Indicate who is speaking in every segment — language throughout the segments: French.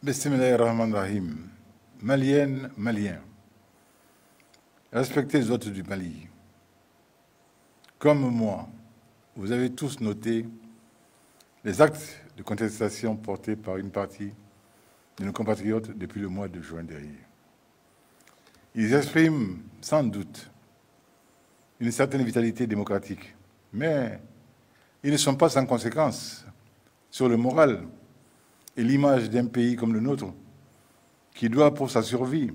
Speaker 1: Bismillahirrahmanirrahim. Maliennes, Maliens, respectez les autres du Mali. Comme moi, vous avez tous noté les actes de contestation portés par une partie de nos compatriotes depuis le mois de juin dernier. Ils expriment sans doute une certaine vitalité démocratique, mais ils ne sont pas sans conséquences sur le moral et l'image d'un pays comme le nôtre, qui doit, pour sa survie,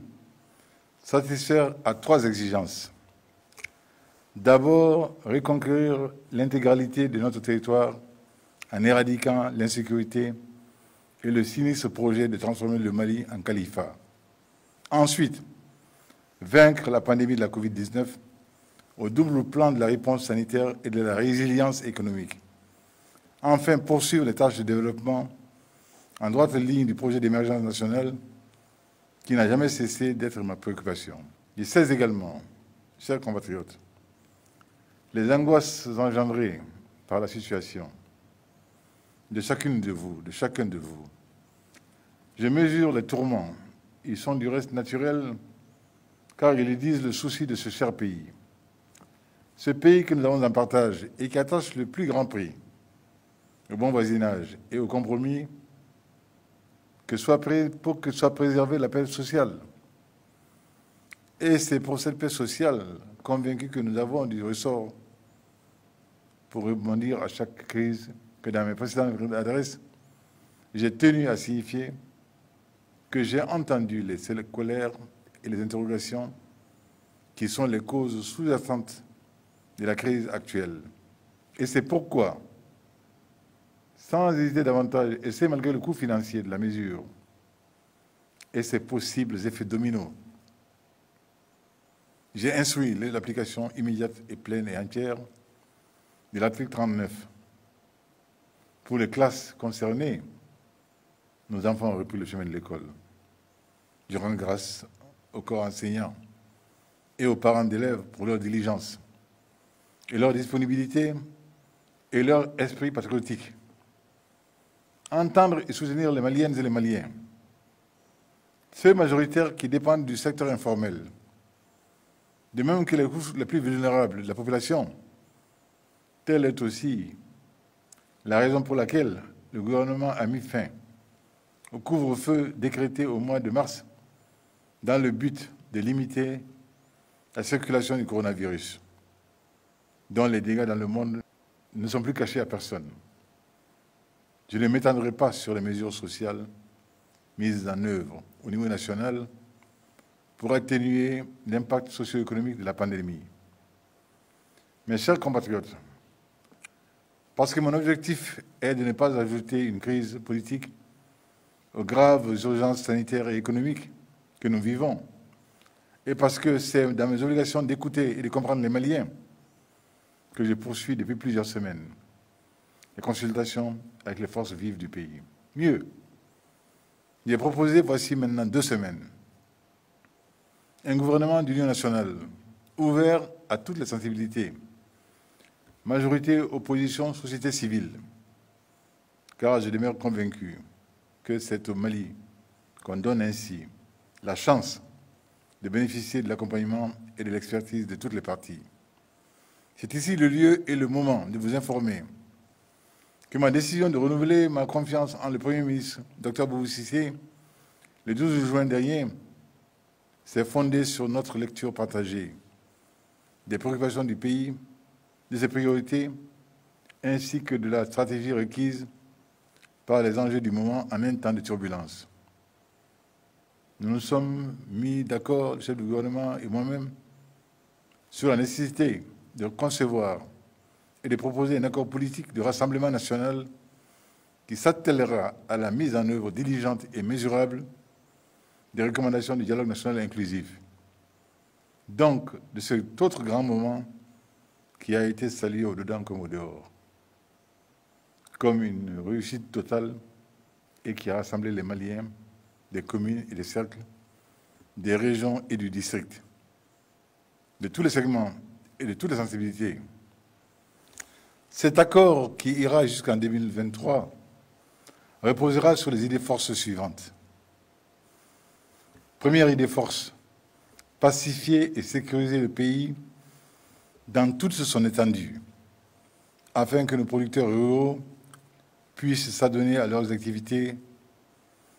Speaker 1: satisfaire à 3 exigences. D'abord, reconquérir l'intégralité de notre territoire en éradiquant l'insécurité et le sinistre projet de transformer le Mali en califat. Ensuite, vaincre la pandémie de la Covid-19 au double plan de la réponse sanitaire et de la résilience économique. Enfin, poursuivre les tâches de développement en droite ligne du projet d'émergence nationale qui n'a jamais cessé d'être ma préoccupation. Je sais également, chers compatriotes, les angoisses engendrées par la situation de chacune de vous, de chacun de vous. Je mesure les tourments. Ils sont du reste naturels, car ils disent le souci de ce cher pays. Ce pays que nous avons en partage et qui attache le plus grand prix au bon voisinage et au compromis pour que soit préservée la paix sociale. Et c'est pour cette paix sociale convaincue que nous avons du ressort pour rebondir à chaque crise que dans mes précédentes adresses, j'ai tenu à signifier que j'ai entendu les colères et les interrogations qui sont les causes sous-jacentes de la crise actuelle. Et c'est pourquoi, sans hésiter davantage, et c'est malgré le coût financier de la mesure et ses possibles effets dominos, j'ai instruit l'application immédiate et pleine et entière de l'article 39. Pour les classes concernées, nos enfants ont repris le chemin de l'école. Je rends grâce au corps enseignant et aux parents d'élèves pour leur diligence et leur disponibilité et leur esprit patriotique. Entendre et soutenir les Maliennes et les Maliens, ceux majoritaires qui dépendent du secteur informel, de même que les couches les plus vulnérables de la population. Telle est aussi la raison pour laquelle le gouvernement a mis fin au couvre-feu décrété au mois de mars dans le but de limiter la circulation du coronavirus, dont les dégâts dans le monde ne sont plus cachés à personne. Je ne m'étendrai pas sur les mesures sociales mises en œuvre au niveau national pour atténuer l'impact socio-économique de la pandémie. Mes chers compatriotes, parce que mon objectif est de ne pas ajouter une crise politique aux graves urgences sanitaires et économiques que nous vivons, et parce que c'est dans mes obligations d'écouter et de comprendre les Maliens que je poursuis depuis plusieurs semaines les consultations avec les forces vives du pays. Mieux, j'ai proposé, voici maintenant 2 semaines, un gouvernement d'union nationale ouvert à toutes les sensibilités, majorité, opposition, société civile, car je demeure convaincu que c'est au Mali qu'on donne ainsi la chance de bénéficier de l'accompagnement et de l'expertise de toutes les parties. C'est ici le lieu et le moment de vous informer que ma décision de renouveler ma confiance en le Premier ministre, Dr Boubou Cissé, le 12 juin dernier, s'est fondée sur notre lecture partagée des préoccupations du pays, de ses priorités, ainsi que de la stratégie requise par les enjeux du moment en un temps de turbulence. Nous nous sommes mis d'accord, le chef du gouvernement et moi-même, sur la nécessité de concevoir et de proposer un accord politique de rassemblement national qui s'attellera à la mise en œuvre diligente et mesurable des recommandations du dialogue national inclusif. Donc, de cet autre grand moment qui a été salué au-dedans comme au dehors, comme une réussite totale et qui a rassemblé les Maliens des communes et des cercles, des régions et du district, de tous les segments et de toutes les sensibilités. Cet accord qui ira jusqu'en 2023 reposera sur les idées forces suivantes. Première idée force, pacifier et sécuriser le pays dans toute son étendue, afin que nos producteurs ruraux puissent s'adonner à leurs activités,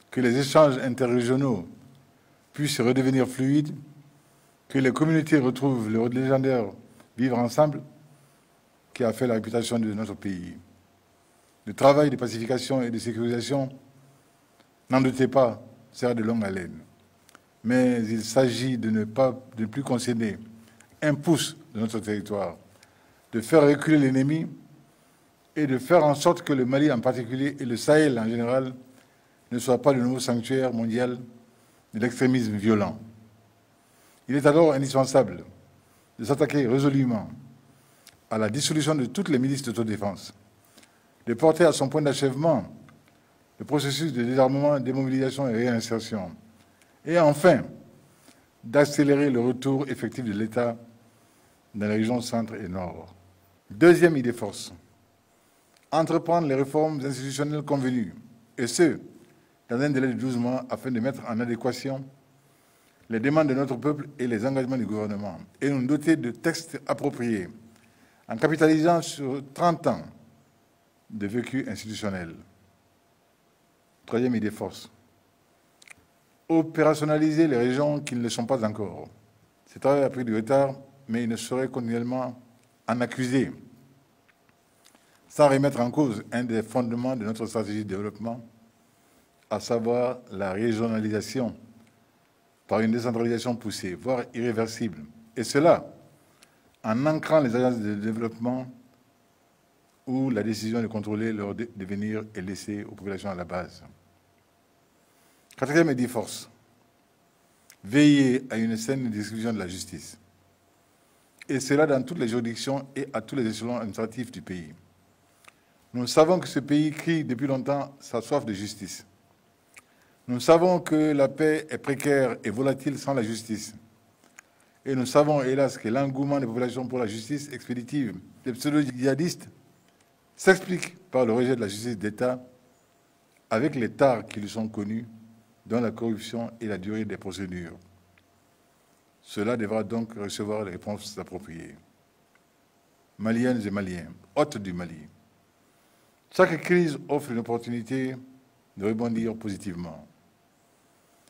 Speaker 1: que les échanges interrégionaux puissent redevenir fluides, que les communautés retrouvent le légendaire vivre ensemble qui a fait la réputation de notre pays. Le travail de pacification et de sécurisation, n'en doutez pas, sera de longue haleine. Mais il s'agit de ne plus concéder un pouce de notre territoire, de faire reculer l'ennemi et de faire en sorte que le Mali en particulier et le Sahel en général ne soient pas le nouveau sanctuaire mondial de l'extrémisme violent. Il est alors indispensable de s'attaquer résolument à la dissolution de toutes les milices d'autodéfense, de porter à son point d'achèvement le processus de désarmement, démobilisation et réinsertion, et enfin d'accélérer le retour effectif de l'État dans les régions centre et nord. Deuxième idée force, entreprendre les réformes institutionnelles convenues, et ce, dans un délai de 12 mois, afin de mettre en adéquation les demandes de notre peuple et les engagements du gouvernement, et nous doter de textes appropriés, en capitalisant sur 30 ans de vécu institutionnel. Troisième idée force, opérationnaliser les régions qui ne le sont pas encore. Ce travail a pris du retard, mais il ne saurait continuellement en accuser, sans remettre en cause un des fondements de notre stratégie de développement, à savoir la régionalisation par une décentralisation poussée, voire irréversible. Et cela en ancrant les agences de développement où la décision de contrôler leur devenir est laissée aux populations à la base. Quatrième idée force, veiller à une saine distribution de la justice. Et cela dans toutes les juridictions et à tous les échelons administratifs du pays. Nous savons que ce pays crie depuis longtemps sa soif de justice. Nous savons que la paix est précaire et volatile sans la justice. Et nous savons, hélas, que l'engouement des populations pour la justice expéditive des pseudo-djihadistes s'explique par le rejet de la justice d'État avec les tares qui lui sont connus, dont la corruption et la durée des procédures. Cela devra donc recevoir les réponses appropriées. Maliennes et Maliens, hôtes du Mali, chaque crise offre une opportunité de rebondir positivement.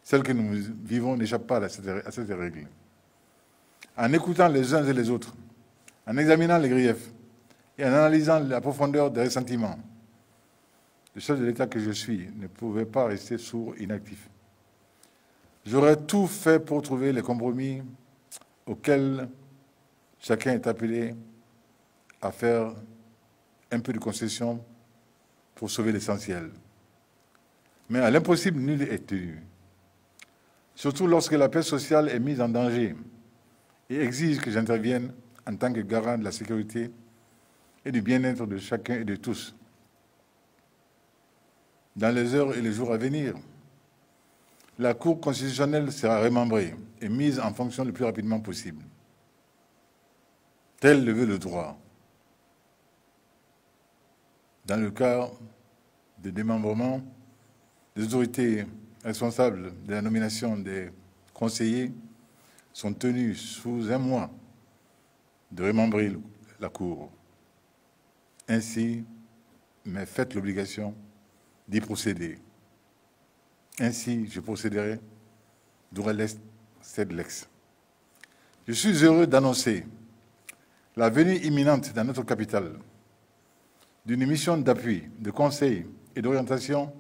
Speaker 1: Celle que nous vivons n'échappe pas à cette règle. En écoutant les uns et les autres, en examinant les griefs et en analysant la profondeur des ressentiments, le chef de l'État que je suis ne pouvait pas rester sourd, inactif. J'aurais tout fait pour trouver les compromis auxquels chacun est appelé à faire un peu de concession pour sauver l'essentiel. Mais à l'impossible, nul est tenu. Surtout lorsque la paix sociale est mise en danger et exige que j'intervienne en tant que garant de la sécurité et du bien-être de chacun et de tous. Dans les heures et les jours à venir, la Cour constitutionnelle sera remembrée et mise en fonction le plus rapidement possible. Tel le veut le droit. Dans le cas de démembrement, les autorités responsables de la nomination des conseillers sont tenues sous un mois de remembrer la Cour. Ainsi, mais faites l'obligation d'y procéder. Ainsi, je procéderai d'où l'est sed lex. Je suis heureux d'annoncer la venue imminente dans notre capitale d'une mission d'appui, de conseil et d'orientation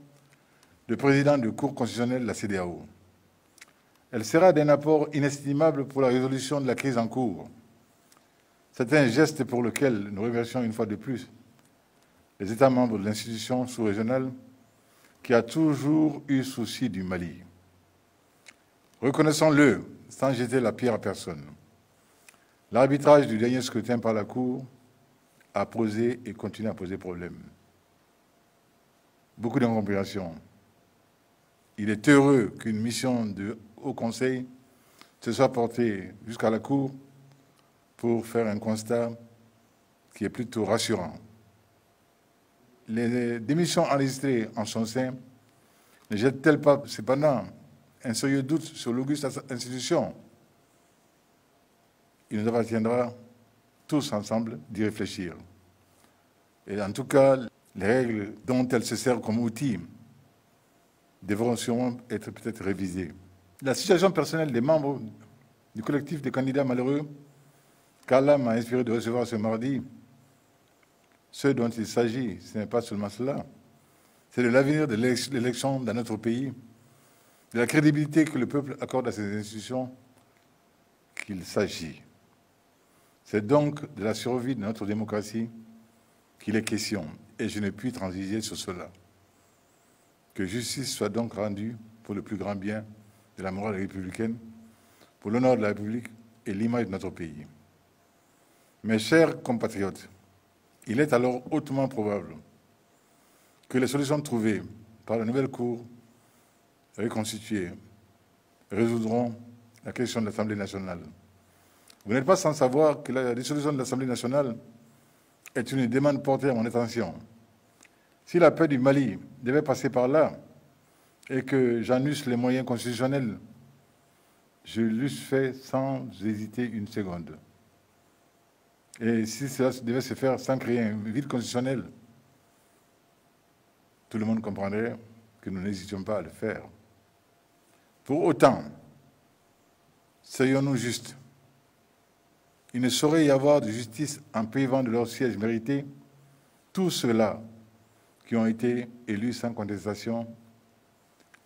Speaker 1: de président de Cour constitutionnelle de la CEDEAO. Elle sera d'un apport inestimable pour la résolution de la crise en cours. C'est un geste pour lequel nous remercions une fois de plus les États membres de l'institution sous-régionale qui a toujours eu souci du Mali. Reconnaissons-le sans jeter la pierre à personne. L'arbitrage du dernier scrutin par la Cour a posé et continue à poser problème. Beaucoup d'incompréhension. Il est heureux qu'une mission de Haut Conseil se soit portée jusqu'à la Cour pour faire un constat qui est plutôt rassurant. Les démissions enregistrées en son sein ne jettent-elles pas cependant un sérieux doute sur l'auguste institution, il nous appartiendra tous ensemble d'y réfléchir. Et en tout cas, les règles dont elle se sert comme outil devront sûrement être peut-être révisées. La situation personnelle des membres du collectif des candidats malheureux qu'Allah m'a inspiré de recevoir ce mardi, ce dont il s'agit, ce n'est pas seulement cela, c'est de l'avenir de l'élection dans notre pays, de la crédibilité que le peuple accorde à ces institutions qu'il s'agit. C'est donc de la survie de notre démocratie qu'il est question, et je ne puis transiger sur cela. Que justice soit donc rendue pour le plus grand bien de la morale républicaine, pour l'honneur de la République et l'image de notre pays. Mes chers compatriotes, il est alors hautement probable que les solutions trouvées par la nouvelle Cour reconstituée résoudront la question de l'Assemblée nationale. Vous n'êtes pas sans savoir que la dissolution de l'Assemblée nationale est une demande portée à mon attention. Si la paix du Mali devait passer par là et que j'en eusse les moyens constitutionnels, je l'eusse fait sans hésiter une seconde. Et si cela devait se faire sans créer un vide constitutionnel, tout le monde comprendrait que nous n'hésitions pas à le faire. Pour autant, soyons-nous justes. Il ne saurait y avoir de justice en privant de leur siège mérité tous ceux-là qui ont été élus sans contestation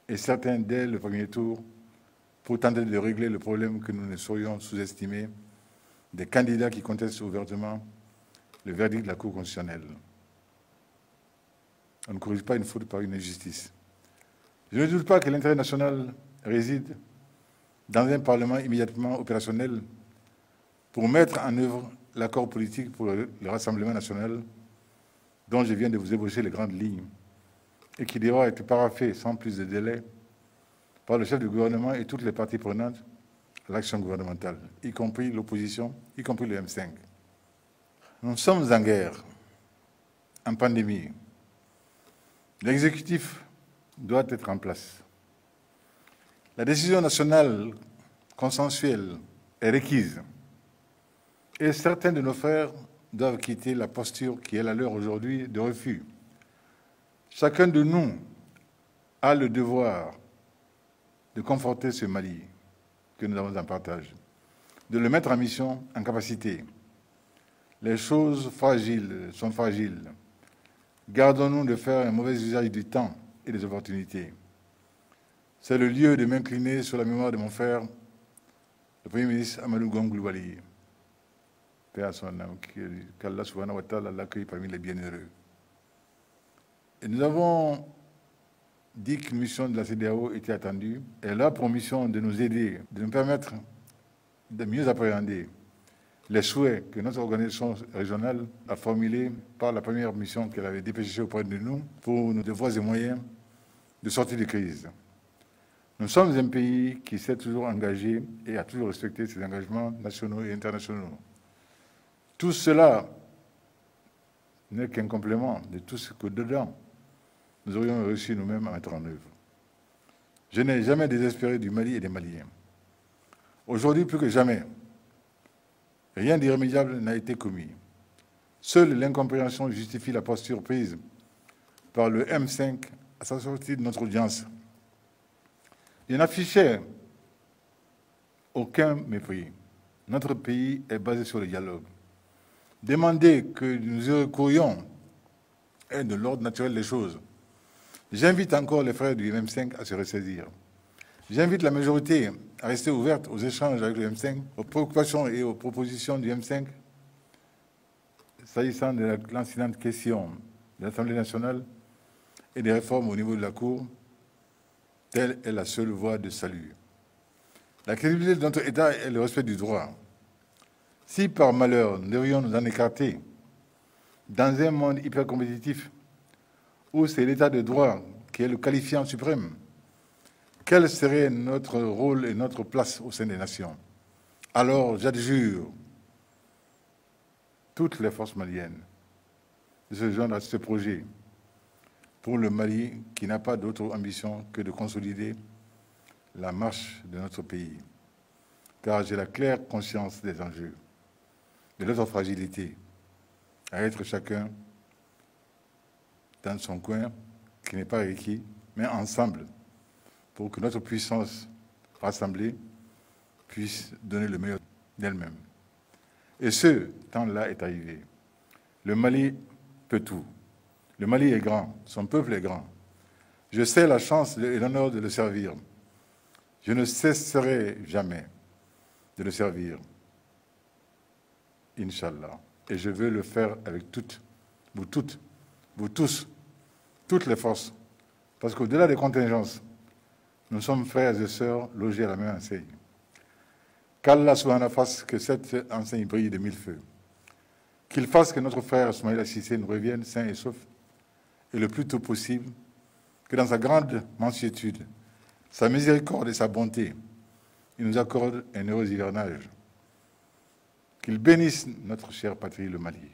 Speaker 1: et certains dès le premier tour pour tenter de régler le problème que nous ne saurions sous-estimer des candidats qui contestent ouvertement le verdict de la Cour constitutionnelle. On ne corrige pas une faute par une injustice. Je ne doute pas que l'intérêt national réside dans un Parlement immédiatement opérationnel pour mettre en œuvre l'accord politique pour le Rassemblement national dont je viens de vous ébaucher les grandes lignes et qui devra être paraphé sans plus de délai par le chef du gouvernement et toutes les parties prenantes à l'action gouvernementale, y compris l'opposition, y compris le M5. Nous sommes en guerre, en pandémie. L'exécutif doit être en place. La décision nationale consensuelle est requise. Et certains de nos frères doivent quitter la posture qui est la leur aujourd'hui de refus. Chacun de nous a le devoir de conforter ce Mali que nous avons en partage, de le mettre en mission, en capacité. Les choses fragiles sont fragiles. Gardons-nous de faire un mauvais usage du temps et des opportunités. C'est le lieu de m'incliner sur la mémoire de mon frère, le Premier ministre Amadou Goulibaly. Paix à son âme, qu'Allah subhanahu wa ta'ala l'accueille parmi les bienheureux. Et nous avons dit qu'une mission de la CEDEAO était attendue. Elle a pour mission de nous aider, de nous permettre de mieux appréhender les souhaits que notre organisation régionale a formulés par la première mission qu'elle avait dépêchée auprès de nous pour nos devoirs et moyens de sortie de crise. Nous sommes un pays qui s'est toujours engagé et a toujours respecté ses engagements nationaux et internationaux. Tout cela n'est qu'un complément de tout ce que dedans nous aurions réussi nous-mêmes à mettre en œuvre. Je n'ai jamais désespéré du Mali et des Maliens. Aujourd'hui, plus que jamais, rien d'irrémédiable n'a été commis. Seule l'incompréhension justifie la posture prise par le M5 à sa sortie de notre audience. Il n'affichait aucun mépris. Notre pays est basé sur le dialogue. Demander que nous y recourions est de l'ordre naturel des choses. J'invite encore les frères du M5 à se ressaisir. J'invite la majorité à rester ouverte aux échanges avec le M5, aux préoccupations et aux propositions du M5 s'agissant de l'incidente question de l'Assemblée nationale et des réformes au niveau de la Cour. Telle est la seule voie de salut. La crédibilité de notre État est le respect du droit. Si par malheur nous devrions nous en écarter dans un monde hyper compétitif où c'est l'État de droit qui est le qualifiant suprême, quel serait notre rôle et notre place au sein des nations? Alors j'adjure toutes les forces maliennes de se joindre à ce projet pour le Mali qui n'a pas d'autre ambition que de consolider la marche de notre pays, car j'ai la claire conscience des enjeux, de notre fragilité, à être chacun dans son coin, qui n'est pas requis, mais ensemble, pour que notre puissance rassemblée puisse donner le meilleur d'elle-même. Et ce temps-là est arrivé. Le Mali peut tout. Le Mali est grand, son peuple est grand. Je sais la chance et l'honneur de le servir. Je ne cesserai jamais de le servir, Inch'Allah. Et je veux le faire avec vous tous, toutes les forces. Parce qu'au-delà des contingences, nous sommes frères et sœurs logés à la même enseigne. Qu'Allah subhanahu fasse que cette enseigne brille de mille feux. Qu'il fasse que notre frère Soumaïla Cissé nous revienne sain et sauf, et le plus tôt possible, que dans sa grande mansuétude, sa miséricorde et sa bonté, il nous accorde un heureux hivernage. Qu'il bénisse notre chère patrie, le Mali.